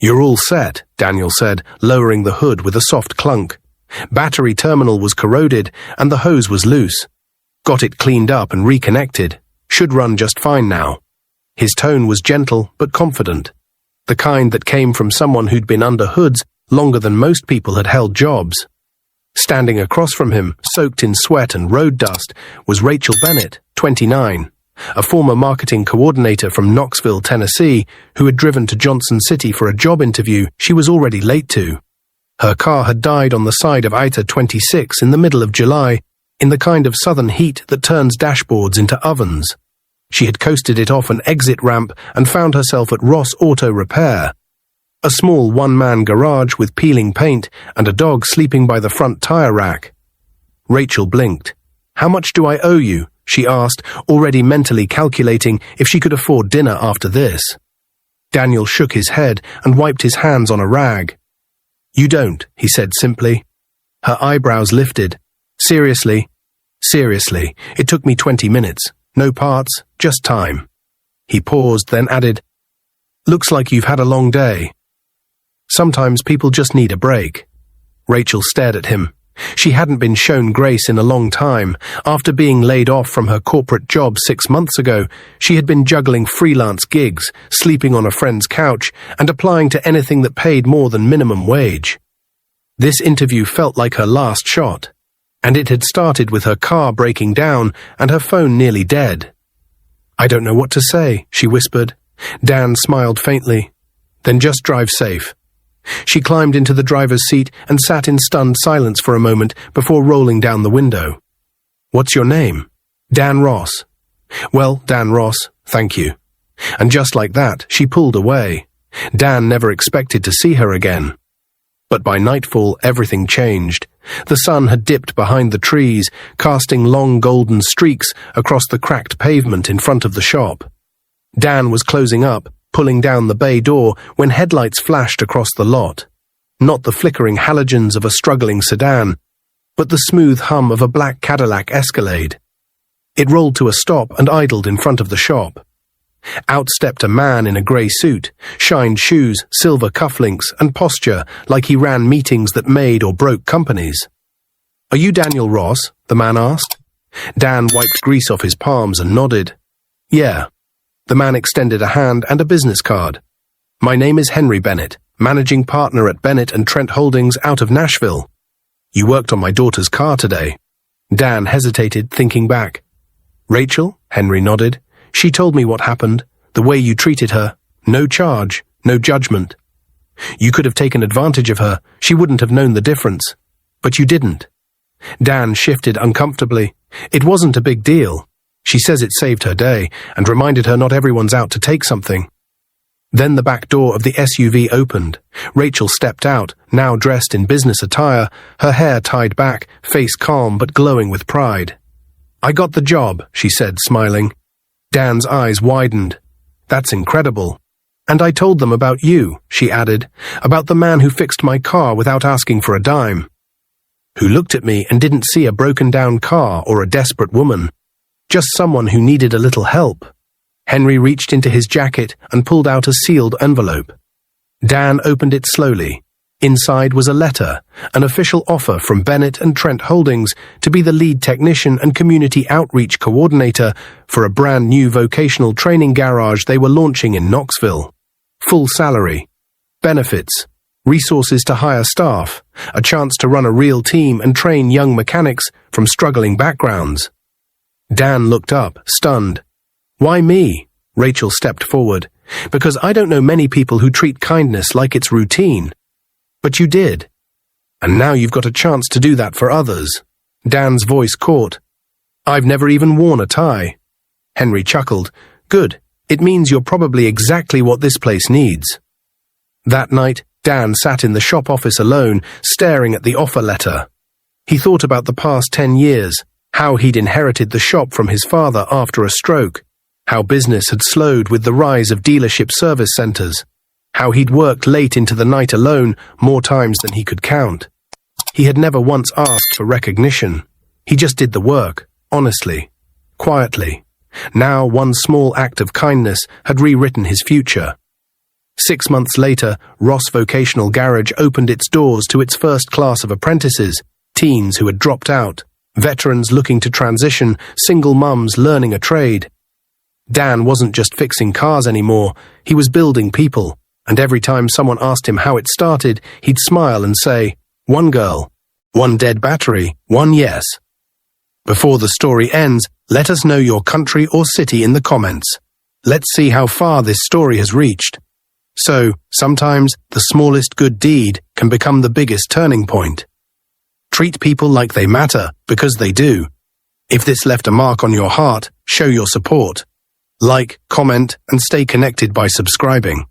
"You're all set," Daniel said, lowering the hood with a soft clunk. Battery terminal was corroded and the hose was loose. Got it cleaned up and reconnected. Should run just fine now. His tone was gentle but confident. The kind that came from someone who'd been under hoods longer than most people had held jobs. Standing across from him, soaked in sweat and road dust, was Rachel Bennett, 29, a former marketing coordinator from Knoxville, Tennessee, who had driven to Johnson City for a job interview she was already late to. Her car had died on the side of I-26 in the middle of July, in the kind of southern heat that turns dashboards into ovens. She had coasted it off an exit ramp and found herself at Ross Auto Repair, a small one-man garage with peeling paint and a dog sleeping by the front tire rack. Rachel blinked. "How much do I owe you?" she asked, already mentally calculating if she could afford dinner after this. Daniel shook his head and wiped his hands on a rag. "You don't," he said simply. Her eyebrows lifted. "Seriously?" "Seriously. It took me 20 minutes. No parts, just time." He paused, then added, "Looks like you've had a long day." "Sometimes people just need a break." Rachel stared at him. She hadn't been shown grace in a long time. After being laid off from her corporate job 6 months ago, she had been juggling freelance gigs, sleeping on a friend's couch, and applying to anything that paid more than minimum wage. This interview felt like her last shot, and it had started with her car breaking down and her phone nearly dead. "I don't know what to say," she whispered. Dan smiled faintly. "Then just drive safe." She climbed into the driver's seat and sat in stunned silence for a moment before rolling down the window. "What's your name?" "Dan Ross." "Well, Dan Ross, thank you." And just like that, she pulled away. Dan never expected to see her again. But by nightfall, everything changed. The sun had dipped behind the trees, casting long golden streaks across the cracked pavement in front of the shop. Dan was closing up, pulling down the bay door when headlights flashed across the lot. Not the flickering halogens of a struggling sedan, but the smooth hum of a black Cadillac Escalade. It rolled to a stop and idled in front of the shop. Out stepped a man in a grey suit, shined shoes, silver cufflinks, and posture like he ran meetings that made or broke companies. "Are you Daniel Ross?" the man asked. Dan wiped grease off his palms and nodded. "Yeah." The man extended a hand and a business card. "My name is Henry Bennett, managing partner at Bennett and Trent Holdings out of Nashville. You worked on my daughter's car today." Dan hesitated, thinking back. "Rachel?" Henry nodded. "She told me what happened, the way you treated her. No charge, no judgment. You could have taken advantage of her. She wouldn't have known the difference. But you didn't." Dan shifted uncomfortably. It wasn't a big deal. She says it saved her day and reminded her not everyone's out to take something. Then the back door of the SUV opened. Rachel stepped out, now dressed in business attire, her hair tied back, face calm but glowing with pride. "I got the job," she said, smiling. Dan's eyes widened. "That's incredible. And I told them about you," she added, "about the man who fixed my car without asking for a dime. Who looked at me and didn't see a broken-down car or a desperate woman. Just someone who needed a little help." Henry reached into his jacket and pulled out a sealed envelope. Dan opened it slowly. Inside was a letter, an official offer from Bennett and Trent Holdings to be the lead technician and community outreach coordinator for a brand new vocational training garage they were launching in Knoxville. Full salary, benefits, resources to hire staff, a chance to run a real team and train young mechanics from struggling backgrounds. Dan looked up, stunned. "Why me?" Rachel stepped forward. "Because I don't know many people who treat kindness like it's routine. But you did. And now you've got a chance to do that for others." Dan's voice caught. "I've never even worn a tie." Henry chuckled. "Good. It means you're probably exactly what this place needs." That night, Dan sat in the shop office alone, staring at the offer letter. He thought about the past 10 years, how he'd inherited the shop from his father after a stroke, how business had slowed with the rise of dealership service centers, how he'd worked late into the night alone more times than he could count. He had never once asked for recognition. He just did the work, honestly, quietly. Now one small act of kindness had rewritten his future. 6 months later, Ross Vocational Garage opened its doors to its first class of apprentices, teens who had dropped out, veterans looking to transition, single mums learning a trade. Dan wasn't just fixing cars anymore, he was building people, and every time someone asked him how it started, he'd smile and say, "One girl, one dead battery, one yes." Before the story ends, let us know your country or city in the comments. Let's see how far this story has reached. So, sometimes the smallest good deed can become the biggest turning point. Treat people like they matter, because they do. If this left a mark on your heart, show your support. Like, comment, and stay connected by subscribing.